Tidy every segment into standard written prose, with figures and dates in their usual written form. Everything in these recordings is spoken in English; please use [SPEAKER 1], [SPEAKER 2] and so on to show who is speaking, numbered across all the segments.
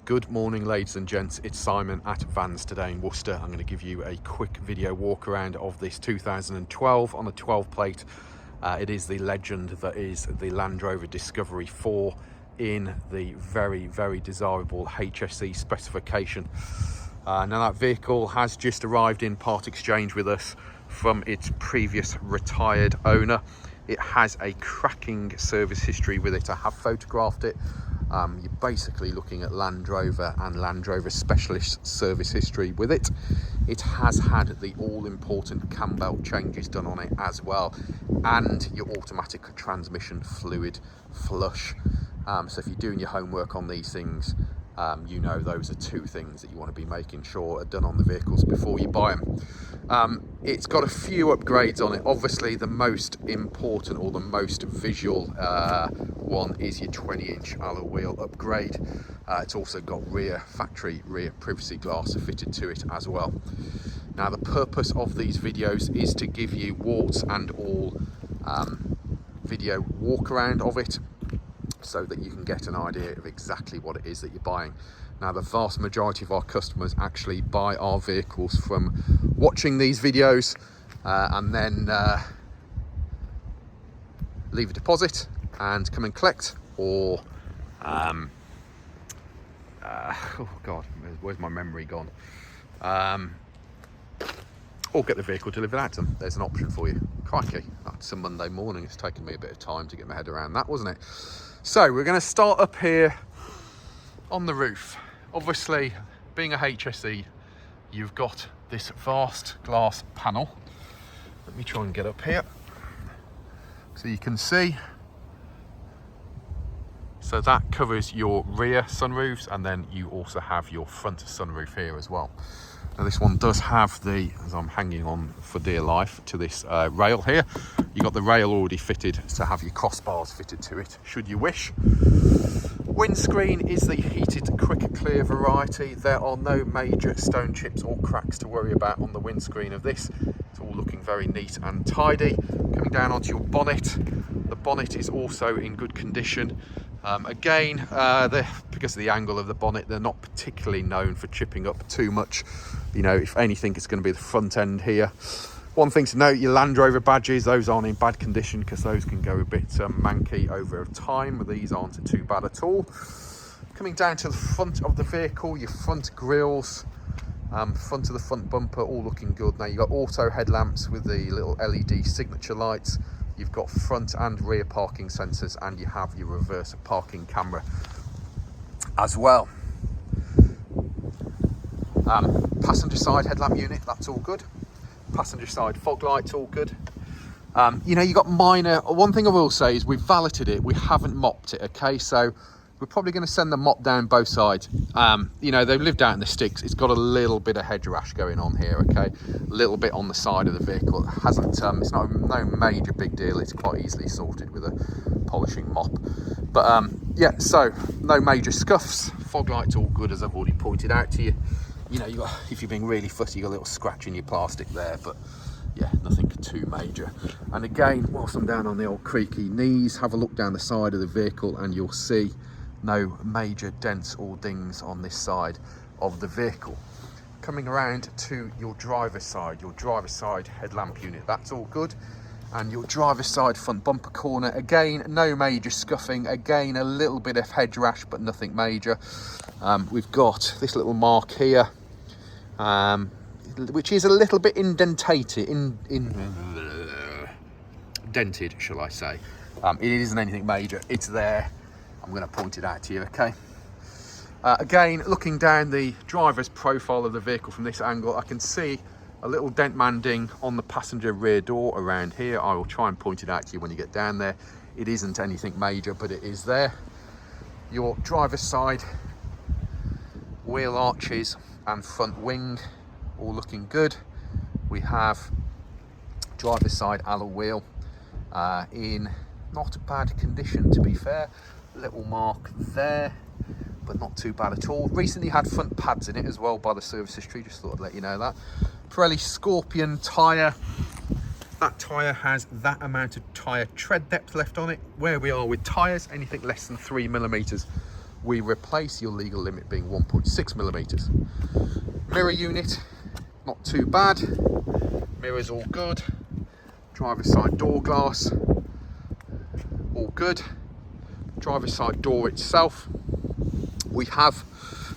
[SPEAKER 1] Good morning, ladies and gents. It's Simon at Vans Today in Worcester. I'm going to give you a quick video walk around of this 2012 on a 12 plate. It is the legend that is the Land Rover Discovery 4 in the very, very desirable HSE specification. Now that vehicle has just arrived in part exchange with us from its previous retired owner. It has a cracking service history with it. I have photographed it. You're basically looking at Land Rover and Land Rover Specialist service history with it. It has had the all-important cam belt changes done on it as well, and your automatic transmission fluid flush. So if you're doing your homework on these things, you know those are two things that you want to be making sure are done on the vehicles before you buy them. It's got a few upgrades on it. Obviously the most important or the most visual one is your 20-inch alloy wheel upgrade. It's also got factory rear privacy glass fitted to it as well. Now the purpose of these videos is to give you warts and all video walk around of it, so that you can get an idea of exactly what it is that you're buying. Now the vast majority of our customers actually buy our vehicles from watching these videos and then leave a deposit and come and collect, or oh god, where's my memory gone, or get the vehicle delivered out to them. There's an option for you. Crikey, that's a Monday morning. It's taken me a bit of time to get my head around that, wasn't it? So we're going to start up here on the roof. Obviously, being a HSE, you've got this vast glass panel. Let me try and get up here so you can see. So that covers your rear sunroofs, and then you also have your front sunroof here as well. Now this one does have the, as I'm hanging on for dear life to this rail here, you got the rail already fitted to have your crossbars fitted to it, should you wish. Windscreen is the heated quick clear variety. There are no major stone chips or cracks to worry about on the windscreen of this. It's all looking very neat and tidy. Coming down onto your bonnet, the bonnet is also in good condition. Again, because of the angle of the bonnet, they're not particularly known for chipping up too much. You know, if anything, it's going to be the front end here. One thing to note, your Land Rover badges, those aren't in bad condition because those can go a bit manky over time. These aren't too bad at all. Coming down to the front of the vehicle, your front grills, front of the front bumper, all looking good. Now you've got auto headlamps with the little LED signature lights. You've got front and rear parking sensors, and you have your reverse parking camera as well. Passenger side headlamp unit, that's all good. Passenger side fog lights, all good. You know, you got minor, one thing I will say is we've valeted it, we haven't mopped it, okay? So we're probably going to send the mop down both sides. You know, they've lived out in the sticks. It's got a little bit of hedge rash going on here, okay? A little bit on the side of the vehicle. It hasn't, it's not no major big deal. It's quite easily sorted with a polishing mop. But yeah, so no major scuffs. Fog lights all good, as I've already pointed out to you. You know, you got, if you're being really fussy, you got a little scratch in your plastic there, but yeah, nothing too major. And again, whilst I'm down on the old creaky knees, have a look down the side of the vehicle and you'll see no major dents or dings on this side of the vehicle. Coming around to your driver's side headlamp unit, that's all good. And your driver's side front bumper corner, again, no major scuffing. Again, a little bit of hedge rash, but nothing major. We've got this little mark here, which is a little bit indented, dented, shall I say. It isn't anything major, it's there. I'm going to point it out to you, okay? Again, looking down the driver's profile of the vehicle from this angle, I can see a little dent manding on the passenger rear door around here. I will try and point it out to you when you get down there. It isn't anything major, but it is there. Your driver's side wheel arches and front wing, all looking good. We have driver's side alloy wheel in not bad condition, to be fair. Little mark there, but not too bad at all. Recently had front pads in it as well by the service history, just thought I'd let you know that. Pirelli Scorpion tyre. That tyre has that amount of tyre tread depth left on it. Where we are with tyres, anything less than 3 millimeters we replace your legal limit being 1.6 millimeters. Mirror unit, not too bad. Mirrors all good. Driver's side door glass, all good. Driver's side door itself, we have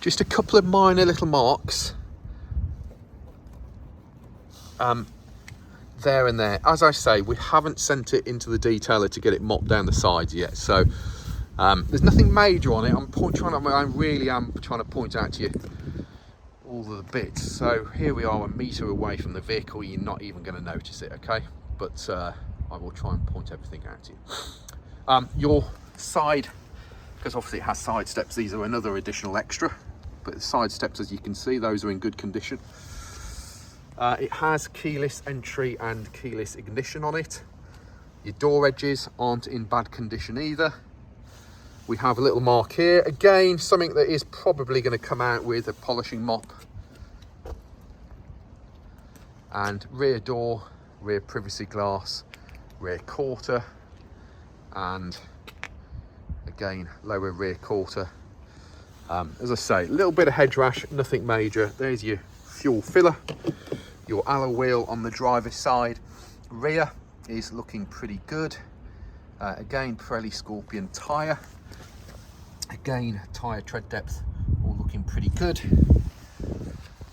[SPEAKER 1] just a couple of minor little marks there and there. As I say, we haven't sent it into the detailer to get it mopped down the sides yet, so there's nothing major on it. I really am trying to point out to you all of the bits. So here we are, a metre away from the vehicle. You're not even going to notice it, okay? But I will try and point everything out to you. Your side, because obviously it has side steps, these are another additional extra, but the side steps, as you can see, those are in good condition. It has keyless entry and keyless ignition on it. Your door edges aren't in bad condition either. We have a little mark here, again something that is probably going to come out with a polishing mop. And rear door, rear privacy glass, rear quarter, and again lower rear quarter. As I say, a little bit of hedge rash, nothing major. There's your fuel filler. Your alloy wheel on the driver's side. Rear is looking pretty good. Again, Pirelli Scorpion tyre. Again, tyre tread depth, all looking pretty good.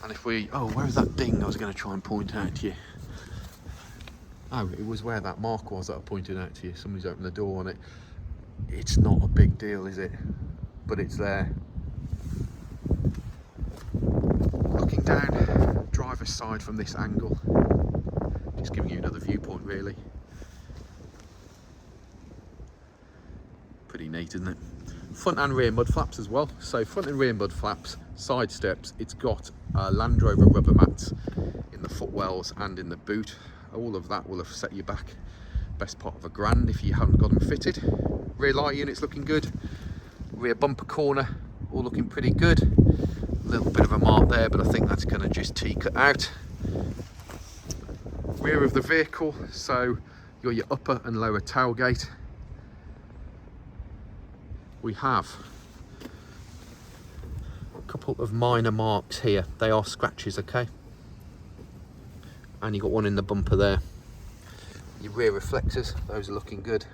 [SPEAKER 1] And if we, oh, where's that ding I was going to try and point out to you? Oh, it was where that mark was that I pointed out to you. Somebody's opened the door on it. It's not a big deal, is it? But it's there. Looking down driver's side from this angle, just giving you another viewpoint really. Pretty neat, isn't it? Front and rear mud flaps as well. So front and rear mud flaps, side steps. It's got Land Rover rubber mats in the footwells and in the boot. All of that will have set you back best part of £1,000 if you haven't got them fitted. Rear light unit's looking good. Rear bumper corner, all looking pretty good. A little bit of a mark there, but I think that's going to just cut out. Rear of the vehicle, so you're your upper and lower tailgate. We have a couple of minor marks here. They are scratches, okay? And you got one in the bumper there. Your rear reflectors, those are looking good.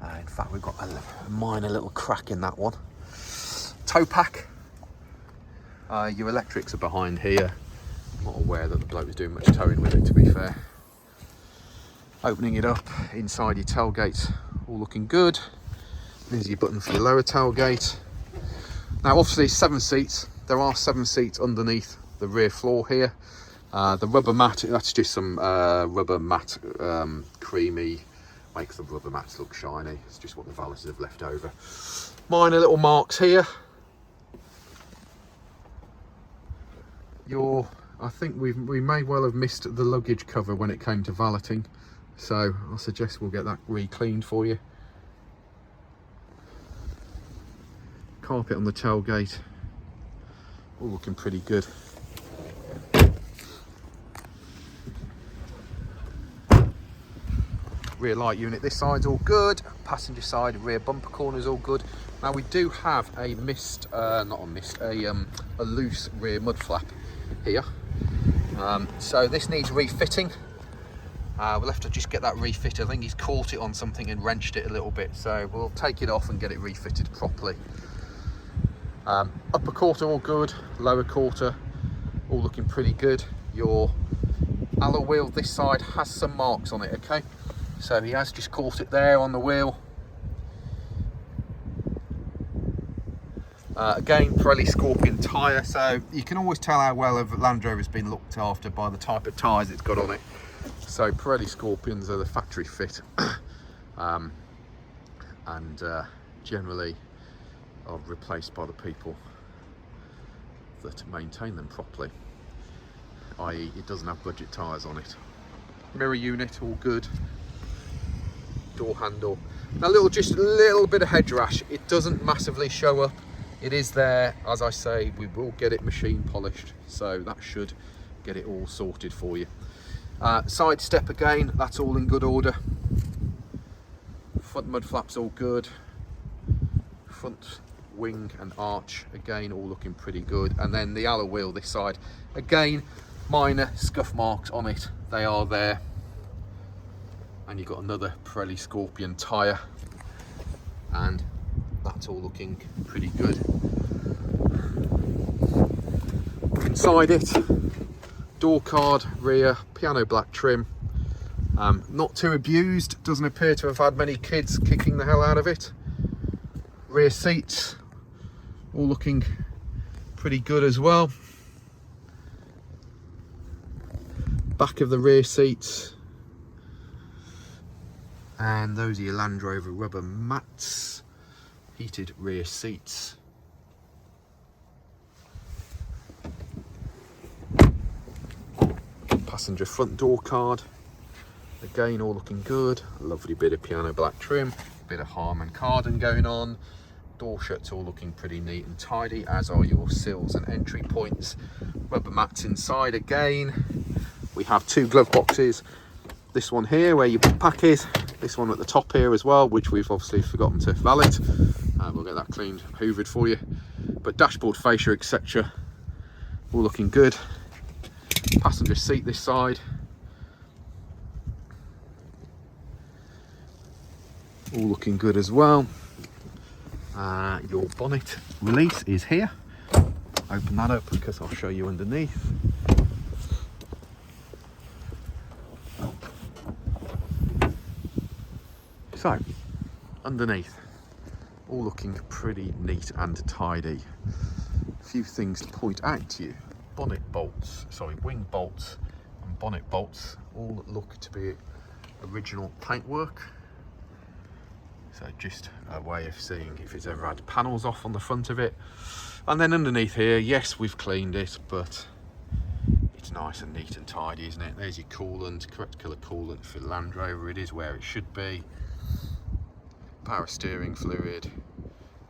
[SPEAKER 1] In fact, we've got a minor little crack in that one. Tow pack. Your electrics are behind here. I'm not aware that the bloke was doing much towing with it, to be fair. Opening it up, inside your tailgate, all looking good. There's your button for your lower tailgate. Now, obviously, 7 seats. There are 7 seats underneath the rear floor here. The rubber mat, that's just some rubber mat, creamy, makes the rubber mats look shiny. It's just what the valets have left over. Minor little marks here. I think we may well have missed the luggage cover when it came to valeting, so I suggest we'll get that re-cleaned for you. Carpet on the tailgate, all looking pretty good. Rear light unit, this side's all good. Passenger side, rear bumper corner's all good. Now we do have a loose rear mud flap here. So this needs refitting. We'll have to just get that refitted. I think he's caught it on something and wrenched it a little bit, so we'll take it off and get it refitted properly. Upper quarter all good, lower quarter all looking pretty good. Your alloy wheel this side has some marks on it, okay? So he has just caught it there on the wheel. Again, Pirelli Scorpion tyre, so you can always tell how well a Land Rover has been looked after by the type of tyres it's got on it. So Pirelli Scorpions are the factory fit, and generally are replaced by the people that maintain them properly, i.e. it doesn't have budget tyres on it. Mirror unit, all good. Door handle. Now just a little bit of hedge rash. It doesn't massively show up. It is there. As I say, we will get it machine polished, so that should get it all sorted for you. Side step again, that's all in good order. Front mud flaps all good. front wing and arch, again all looking pretty good. And then the alloy wheel this side, again minor scuff marks on it, they are there. And you've got another Pirelli Scorpion tyre, and that's all looking pretty good. Inside it, door card, rear, piano black trim, not too abused, doesn't appear to have had many kids kicking the hell out of it. Rear seats, all looking pretty good as well. Back of the rear seats, and those are your Land Rover rubber mats, heated rear seats. Passenger front door card, again all looking good. Lovely bit of piano black trim, bit of Harman Kardon going on. Door shuts all looking pretty neat and tidy, as are your sills and entry points. Rubber mats inside again. We have two glove boxes. This one here where your pack is, this one at the top here as well, which we've obviously forgotten to valet. We'll get that cleaned, hoovered for you. But dashboard fascia, etc., all looking good. Passenger seat this side, all looking good as well. Your bonnet release is here. Open that up because I'll show you underneath. So, underneath, all looking pretty neat and tidy. A few things to point out to you. Wing bolts and bonnet bolts all look to be original paintwork. So just a way of seeing if it's ever had panels off on the front of it. And then underneath here, yes, we've cleaned it, but it's nice and neat and tidy, isn't it? There's your coolant, correct colour coolant for Land Rover. It is where it should be. Power steering fluid,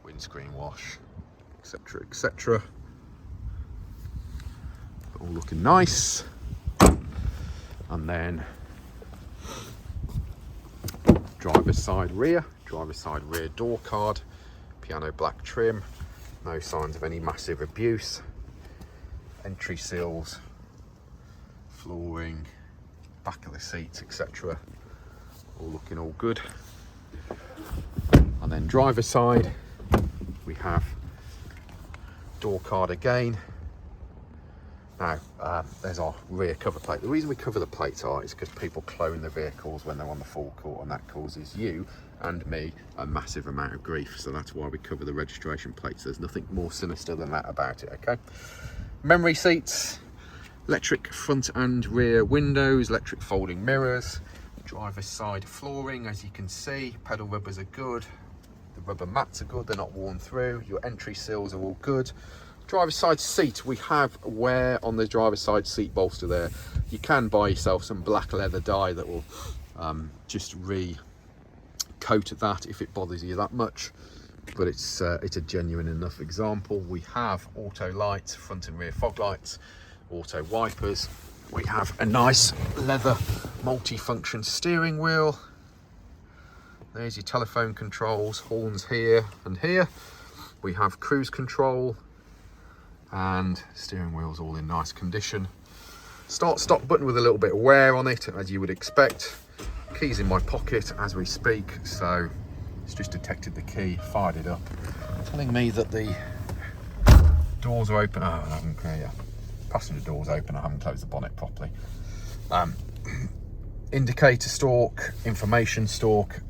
[SPEAKER 1] windscreen wash, etc, etc. All looking nice. And then driver's side rear door card, piano black trim, no signs of any massive abuse. Entry sills, flooring, back of the seats, etc. all looking all good. And then driver's side, we have door card again. Now, there's our rear cover plate. The reason we cover the plates is because people clone the vehicles when they're on the forecourt, and that causes you and me a massive amount of grief. So that's why we cover the registration plates. There's nothing more sinister than that about it, okay? Memory seats, electric front and rear windows, electric folding mirrors, driver's side flooring, as you can see, pedal rubbers are good. The rubber mats are good, they're not worn through. Your entry sills are all good. Driver's side seat, we have wear on the driver's side seat bolster there. You can buy yourself some black leather dye that will just re-coat that if it bothers you that much, but it's a genuine enough example. We have auto lights, front and rear fog lights, auto wipers. We have a nice leather multi-function steering wheel. There's your telephone controls, horns here and here. We have cruise control, and steering wheel's all in nice condition. Start stop button with a little bit of wear on it, as you would expect. Keys in my pocket as we speak, so it's just detected the key, fired it up, telling me that the doors are open. Oh, I haven't, yeah, passenger doors open. I haven't closed the bonnet properly. Indicator stalk, information stalk,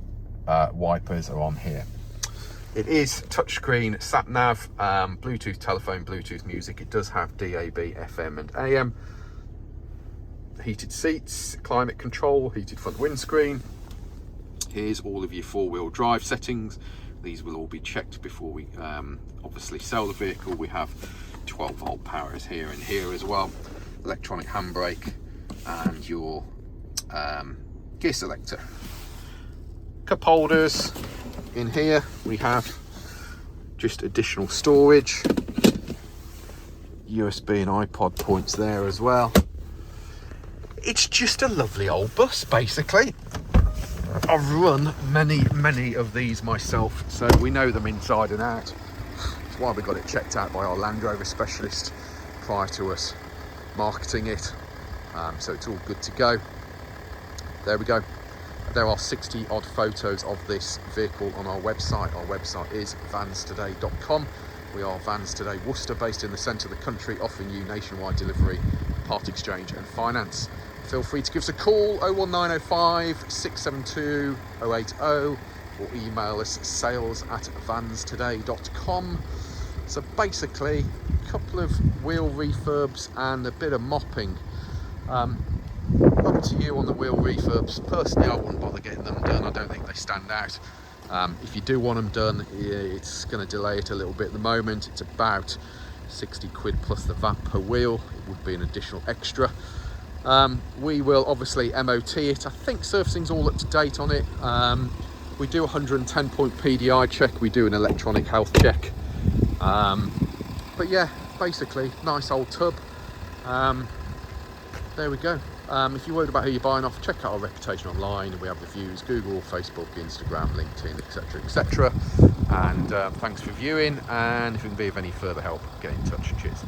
[SPEAKER 1] wipers are on here. It is touchscreen, sat nav, Bluetooth telephone, Bluetooth music. It does have DAB, FM and AM. Heated seats, climate control, heated front windscreen. Here's all of your four-wheel drive settings. These will all be checked before we obviously sell the vehicle. We have 12-volt powers here and here as well. Electronic handbrake and your gear selector. Cup holders. In here we have just additional storage, USB and iPod points there as well. It's just a lovely old bus, basically. I've run many of these myself, so we know them inside and out. That's why we got it checked out by our Land Rover specialist prior to us marketing it, so it's all good to go. There we go. There are 60 odd photos of this vehicle on our website. Our website is vanstoday.com. We are Vans Today Worcester, based in the centre of the country, offering you nationwide delivery, part exchange and finance. Feel free to give us a call, 01905 672 080, or email us sales@vanstoday.com. So basically, a couple of wheel refurbs and a bit of mopping. Up to you on the wheel refurbs. Personally, I wouldn't bother getting them done. I don't think they stand out. If you do want them done, it's going to delay it a little bit at the moment. It's about 60 quid plus the VAT per wheel. It would be an additional extra. We will obviously MOT it. I think servicing's all up to date on it. We do a 110-point PDI check. We do an electronic health check. But yeah, basically, nice old tub. There we go. If you're worried about who you're buying off, check out our reputation online. We have reviews, Google, Facebook, Instagram, LinkedIn, etc, etc. And thanks for viewing, and if we can be of any further help, get in touch. Cheers.